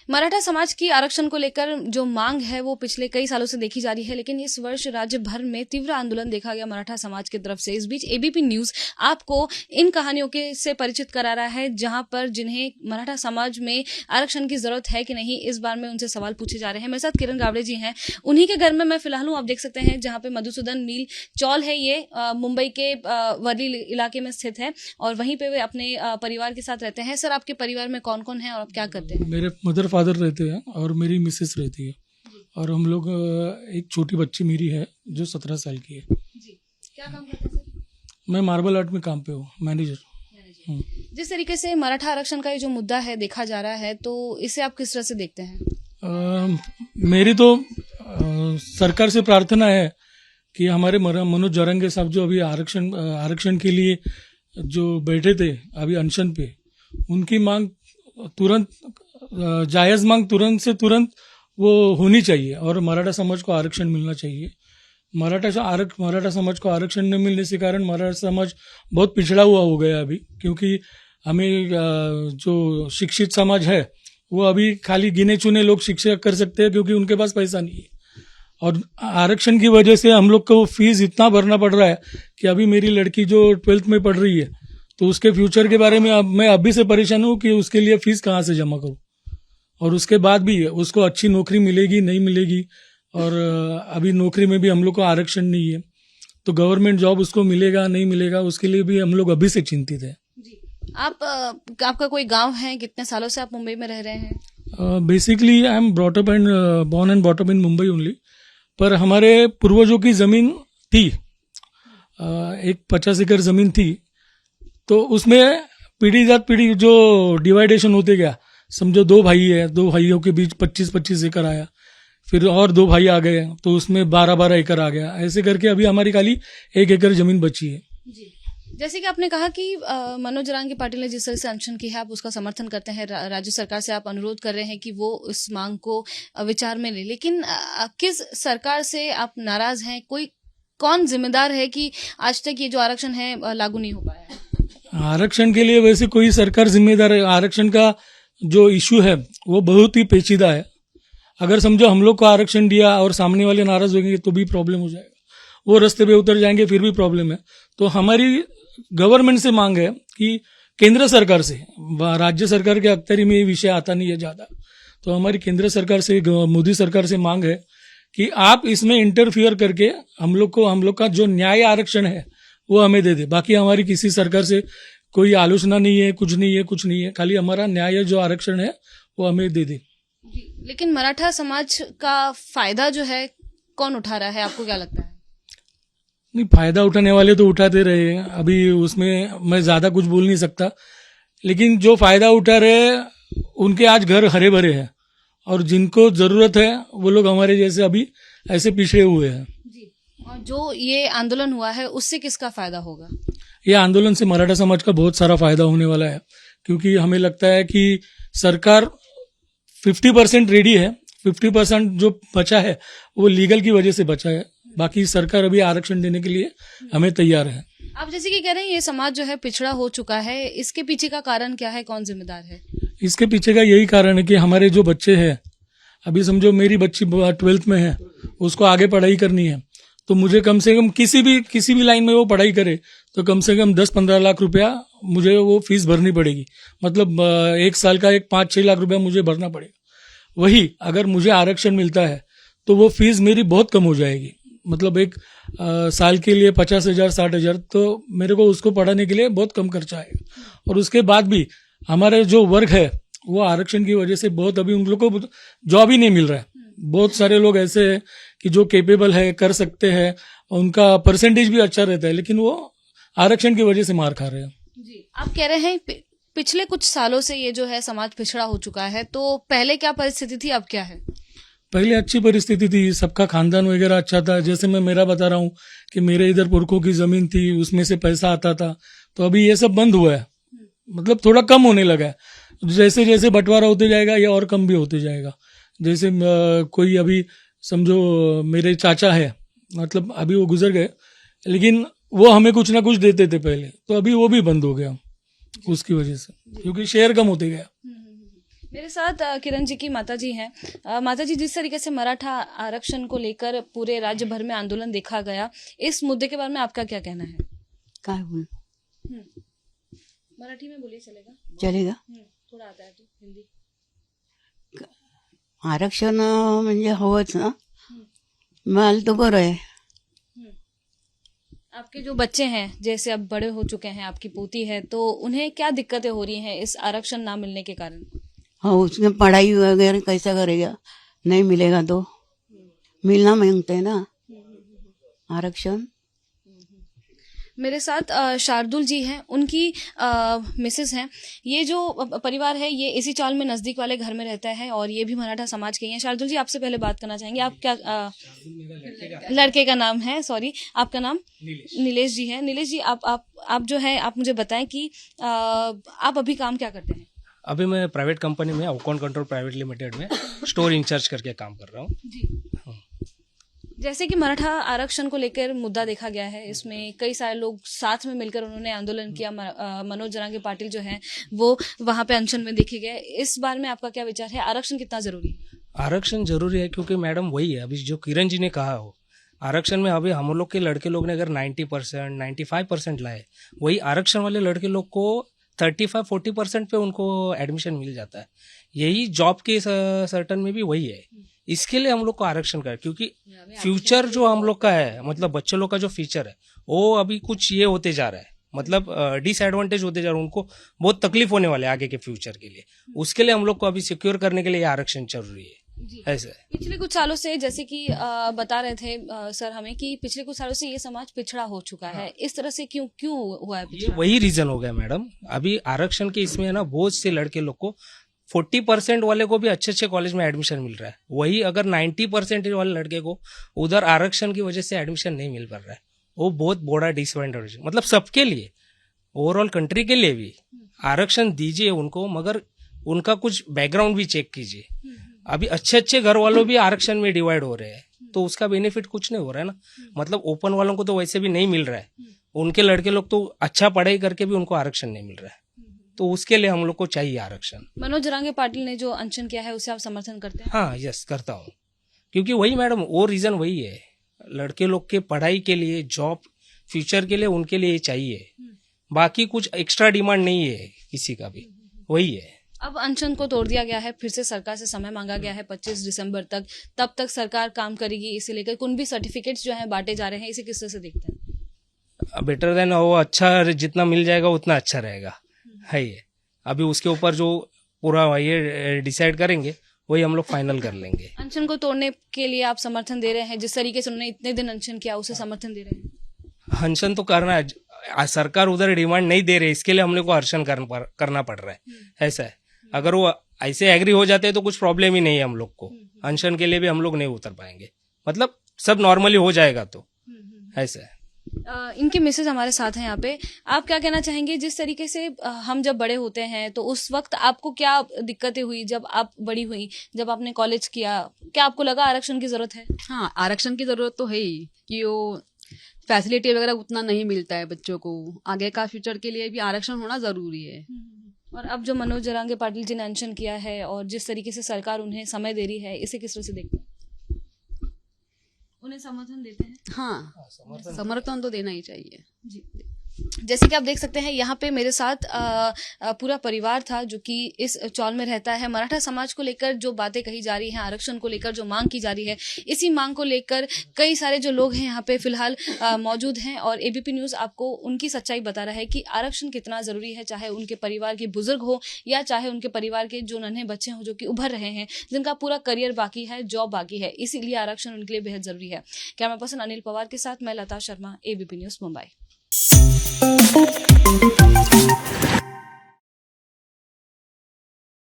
मराठा समाज की आरक्षण को लेकर जो मांग है वो पिछले कई सालों से देखी जा रही है, लेकिन इस वर्ष राज्य भर में तीव्र आंदोलन देखा गया मराठा समाज की तरफ से। इस बीच एबीपी न्यूज आपको इन कहानियों के से परिचित करा रहा है, जहां पर जिन्हें मराठा समाज में आरक्षण की जरूरत है कि नहीं, इस बार में उनसे सवाल पूछे जा रहे हैं। मेरे साथ किरण गावड़े जी हैं, उन्हीं के घर में मैं फिलहाल हूँ। आप देख सकते हैं जहाँ पे मधुसूदन मील चौल है, ये मुंबई के वर्ली इलाके में स्थित है और वहीं पे वे अपने परिवार के साथ रहते हैं। सर, आपके परिवार में कौन कौन है और आप क्या करते हैं? मेरे मदर फादर रहते हैं और मेरी मिसेस रहती है और हम लोग एक छोटी बच्ची मेरी है जो 17 साल की है। जी, क्या काम करते हैं सर? मैं मार्बल आर्ट में काम पे हूँ, मैनेजर। जिस तरीके से मराठा आरक्षण का ये जो मुद्दा है देखा जा रहा है, तो इसे आप किस तरह से देखते हैं? मेरी तो सरकार से प्रार्थना है कि हमारे मनोज जरंगे साहब जो अभी आरक्षण के लिए जो बैठे थे अभी अनशन पे, उनकी मांग तुरंत जायज़ मांग तुरंत वो होनी चाहिए और मराठा समाज को आरक्षण मिलना चाहिए। मराठा समाज को आरक्षण न मिलने से कारण मराठा समाज बहुत पिछड़ा हुआ हो गया अभी, क्योंकि हमें जो शिक्षित समाज है वो अभी खाली गिने चुने लोग शिक्षा कर सकते हैं क्योंकि उनके पास पैसा नहीं है। और आरक्षण की वजह से हम लोग को फीस इतना भरना पड़ रहा है कि अभी मेरी लड़की जो 12th में पढ़ रही है तो उसके फ्यूचर के बारे में मैं अभी से परेशान हूँ कि उसके लिए फीस कहाँ से जमा करूँ, और उसके बाद भी उसको अच्छी नौकरी मिलेगी नहीं मिलेगी, और अभी नौकरी में भी हम लोग को आरक्षण नहीं है तो गवर्नमेंट जॉब उसको मिलेगा नहीं मिलेगा, उसके लिए भी हम लोग अभी से चिंतित है। आपका कोई गांव है? कितने सालों से आप मुंबई में रह रहे हैं? Basically I am born and brought up in Mumbai only, पर हमारे पूर्वजों की ज़मीन थी, एक 50 एकड़ ज़मीन थी, तो उसमें पीढ़ी दर पीढ़ी जो डिवाइडेशन होते गया, समझो 2 भाई है, 2 भाइयों के बीच 25-25 एकड़ आया, फिर और 2 भाई आ गए तो उसमें 12-12 एकड़ आ गया, ऐसे करके अभी हमारी खाली 1 एकड़ जमीन बची है। जी, जैसे कि आपने कहा कि मनोज जरांगी पाटिल ने जिस तरह से अनशन किया है आप उसका समर्थन करते हैं, राज्य सरकार से आप अनुरोध कर रहे हैं कि वो इस मांग को विचार में ले, लेकिन किस सरकार से आप नाराज हैं? कौन जिम्मेदार है कि आज तक ये जो आरक्षण है लागू नहीं हो पाया है? आरक्षण के लिए वैसे कोई सरकार जिम्मेदार है? आरक्षण का जो इशू है वो बहुत ही पेचीदा है। अगर समझो हम लोग को आरक्षण दिया और सामने वाले नाराज होंगे तो भी प्रॉब्लम हो जाएगा, वो रास्ते पे उतर जाएंगे फिर भी प्रॉब्लम है। तो हमारी गवर्नमेंट से मांग है कि केंद्र सरकार से, राज्य सरकार के अख्तियारी में ये विषय आता नहीं है ज़्यादा, तो हमारी केंद्र सरकार से, मोदी सरकार से मांग है कि आप इसमें इंटरफियर करके हम लोग का जो न्याय आरक्षण है वो हमें दे दे। बाकी हमारी किसी सरकार से कोई आलोचना नहीं है, कुछ नहीं है, खाली हमारा न्याय जो आरक्षण है वो हमें दे दे। लेकिन मराठा समाज का फायदा जो है कौन उठा रहा है, आपको क्या लगता है? नहीं, फायदा उठाने वाले तो उठाते रहे हैं, अभी उसमें मैं ज़्यादा कुछ बोल नहीं सकता, लेकिन जो फायदा उठा रहे हैं उनके आज घर हरे भरे हैं और जिनको ज़रूरत है वो लोग हमारे जैसे अभी ऐसे पिछड़े हुए हैं। जी, और जो ये आंदोलन हुआ है उससे किसका फायदा होगा? ये आंदोलन से मराठा समाज का बहुत सारा फायदा होने वाला है, क्योंकि हमें लगता है कि सरकार 50% रेडी है, 50% जो बचा है वो लीगल की वजह से बचा है, बाकी सरकार अभी आरक्षण देने के लिए हमें तैयार है। आप जैसे कि कह रहे हैं ये समाज जो है पिछड़ा हो चुका है, इसके पीछे का कारण क्या है, कौन जिम्मेदार है? इसके पीछे का यही कारण है कि हमारे जो बच्चे हैं, अभी समझो मेरी बच्ची 12th में है, उसको आगे पढ़ाई करनी है, तो मुझे कम से कम किसी भी लाइन में वो पढ़ाई करे तो कम से कम 10-15 लाख रुपया मुझे वो फीस भरनी पड़ेगी, मतलब 1 साल का 5-6 लाख रुपया मुझे भरना पड़ेगा। वही अगर मुझे आरक्षण मिलता है तो वो फीस मेरी बहुत कम हो जाएगी, मतलब एक साल के लिए 50,000 60,000, तो मेरे को उसको पढ़ाने के लिए बहुत कम खर्चा आएगा। और उसके बाद भी हमारे जो वर्ग है वो आरक्षण की वजह से बहुत, अभी उन लोग को जॉब ही नहीं मिल रहा है। बहुत सारे लोग ऐसे हैं कि जो कैपेबल है, कर सकते हैं, उनका परसेंटेज भी अच्छा रहता है, लेकिन वो आरक्षण की वजह से मार खा रहे हैं। जी, आप कह रहे हैं पिछले कुछ सालों से ये जो है समाज पिछड़ा हो चुका है, तो पहले क्या परिस्थिति थी, अब क्या है? पहले अच्छी परिस्थिति थी, सबका खानदान वगैरह अच्छा था। जैसे मैं मेरा बता रहा हूँ कि मेरे इधर पुरखों की जमीन थी, उसमें से पैसा आता था, तो अभी ये सब बंद हुआ है, मतलब थोड़ा कम होने लगा है। जैसे जैसे बंटवारा होते जाएगा ये और कम भी होते जाएगा। जैसे कोई अभी समझो मेरे चाचा है, मतलब अभी वो गुजर गए, लेकिन वो हमें कुछ ना कुछ देते थे पहले, तो अभी वो भी बंद हो गया उसकी वजह से, क्योंकि शेयर कम होते गया। मेरे साथ किरण जी की माता जी हैं। माता जी, जिस तरीके से मराठा आरक्षण को लेकर पूरे राज्य भर में आंदोलन देखा गया, इस मुद्दे के बारे में आपका क्या कहना है? काय बोल मराठी में बोलिए, चलेगा? चलेगा. थोड़ा आता है तो हिंदी. आरक्षण म्हणजे हवंच ना. मला तो बरं आहे. आपके जो बच्चे हैं, जैसे अब बड़े हो चुके हैं, आपकी पोती है, तो उन्हें क्या दिक्कतें हो रही हैं इस आरक्षण ना मिलने के कारण? हाँ, उसमें पढ़ाई वगैरह कैसा करेगा? नहीं मिलेगा तो मिलना मांगते हैं ना आरक्षण. मेरे साथ शार्दुल जी हैं, उनकी मिसेस हैं। ये जो परिवार है, ये इसी चाल में नज़दीक वाले घर में रहता है और ये भी मराठा समाज के ही हैं। शार्दुल जी, आपसे पहले बात करना चाहेंगे, आप क्या लड़के का नाम है, सॉरी, आपका नाम? नीलेश जी है। नीलेश जी, आप जो है, आप मुझे बताएं कि आप अभी काम क्या करते हैं? अभी मैं प्राइवेट कंपनी में अकाउंट कंट्रोल प्राइवेट लिमिटेड में स्टोर इंचार्ज करके काम कर रहा हूँ जी। जैसे कि मराठा आरक्षण को लेकर मुद्दा देखा गया है, इसमें कई सारे लोग साथ में मिलकर उन्होंने आंदोलन किया। मनोज जरांगे पाटिल जो हैं वो वहां पे अनशन में देखे गए। इस बारे में आपका क्या विचार है? आरक्षण कितना जरूरी है? आरक्षण जरूरी है क्योंकि मैडम वही है, अभी जो किरण जी ने कहा हो, आरक्षण में अभी हम लोग के लड़के लोग ने अगर 90% 95% लाए, वही आरक्षण वाले लड़के लोग को 35-40% पे उनको एडमिशन मिल जाता है। यही जॉब के सर्टन में भी वही है। इसके लिए हम लोग को आरक्षण कर, क्योंकि फ्यूचर जो हम लोग का है, मतलब बच्चे लोग का जो फ्यूचर है, वो अभी कुछ ये होते जा रहा है, मतलब डिसएडवांटेज होते जा रहा है, उनको बहुत तकलीफ होने वाले आगे के फ्यूचर के लिए। उसके लिए हम लोग को अभी सिक्योर करने के लिए आरक्षण जरूरी है। ऐसे पिछले कुछ सालों से, जैसे कि बता रहे थे सर हमें, कि पिछले कुछ सालों से ये समाज पिछड़ा हो चुका है। इस तरह से क्यों हुआ है ये पिछड़ा? वही रीजन हो गया मैडम। अभी आरक्षण के इसमें है ना, बहुत से लड़के लोग को 40% वाले को भी अच्छे अच्छे कॉलेज में एडमिशन मिल रहा है। वही अगर 90% वाले लड़के को उधर आरक्षण की वजह से एडमिशन नहीं मिल पा रहा है, वो बहुत बड़ा डिसएडवांटेज, मतलब सबके लिए, ओवरऑल कंट्री के लिए भी। आरक्षण दीजिए उनको, मगर उनका कुछ बैकग्राउंड भी चेक कीजिए। अभी अच्छे अच्छे घर वालों भी आरक्षण में डिवाइड हो रहे हैं, तो उसका बेनिफिट कुछ नहीं हो रहा है ना। मतलब ओपन वालों को तो वैसे भी नहीं मिल रहा है, उनके लड़के लोग तो अच्छा पढ़ाई करके भी उनको आरक्षण नहीं मिल रहा है, तो उसके लिए हम लोग को चाहिए आरक्षण। मनोज जरांगे पाटिल ने जो अनशन किया है, उसे आप समर्थन करते हैं? हाँ, यस, करता हूँ, क्योंकि वही मैडम, वो रीजन वही है, लड़के लोग के पढ़ाई के लिए, जॉब, फ्यूचर के लिए, उनके लिए चाहिए। बाकी कुछ एक्स्ट्रा डिमांड नहीं है किसी का भी, वही है। अब अनशन को तोड़ दिया गया है, फिर से सरकार से समय मांगा गया है 25 दिसंबर तक। तब तक सरकार काम करेगी इसे लेकर। कुनबी सर्टिफिकेट्स जो हैं बांटे जा रहे हैं, इसे किस तरह से देखते हैं? बेटर देन वो, अच्छा जितना मिल जाएगा उतना अच्छा रहेगा, है ये। अभी उसके ऊपर जो पूरा ये डिसाइड करेंगे, वही हम लोग फाइनल कर लेंगे। अनशन को तोड़ने के लिए आप समर्थन दे रहे हैं? जिस तरीके से उन्होंने इतने दिन अनशन किया, उसे समर्थन दे रहे हैं? अनशन तो करना है, सरकार उधर डिमांड नहीं दे रही, इसके लिए हम लोग को अनशन करना पड़ रहा है। ऐसा है, अगर वो ऐसे एग्री हो जाते हैं तो कुछ प्रॉब्लम ही नहीं है हम लोग को। अनशन के लिए भी हम लोग नहीं उतर पाएंगे, मतलब सब नॉर्मली हो जाएगा, तो ऐसा है। इनके मिसेज हमारे साथ हैं यहाँ पे। आप क्या कहना चाहेंगे, जिस तरीके से हम जब बड़े होते हैं तो उस वक्त आपको क्या दिक्कतें हुई जब आप बड़ी हुई, जब आपने कॉलेज किया? क्या आपको लगा आरक्षण की जरूरत है? हाँ, आरक्षण की जरूरत तो है ही, कि वो फैसिलिटी वगैरह उतना नहीं मिलता है बच्चों को। आगे का फ्यूचर के लिए भी आरक्षण होना जरूरी है। और अब जो मनोज जरांगे पाटिल जी ने अनशन किया है और जिस तरीके से सरकार उन्हें समय दे रही है, इसे किस तरह से देखते हैं? उन्हें समर्थन देते हैं? हाँ, समर्थन तो देना ही चाहिए जी। जैसे कि आप देख सकते हैं, यहाँ पे मेरे साथ पूरा परिवार था जो कि इस चौल में रहता है। मराठा समाज को लेकर जो बातें कही जा रही हैं, आरक्षण को लेकर जो मांग की जा रही है, इसी मांग को लेकर कई सारे जो लोग हैं यहाँ पे फिलहाल मौजूद हैं और एबीपी न्यूज़ आपको उनकी सच्चाई बता रहा है कि आरक्षण कितना ज़रूरी है, चाहे उनके परिवार के बुजुर्ग हो या चाहे उनके परिवार के जो नन्हे बच्चे हों जो कि उभर रहे हैं, जिनका पूरा करियर बाकी है, जॉब बाकी है, इसीलिए आरक्षण उनके लिए बेहद ज़रूरी है। कैमरा पर्सन अनिल पवार के साथ मैं लता शर्मा, एबीपी न्यूज़ मुंबई।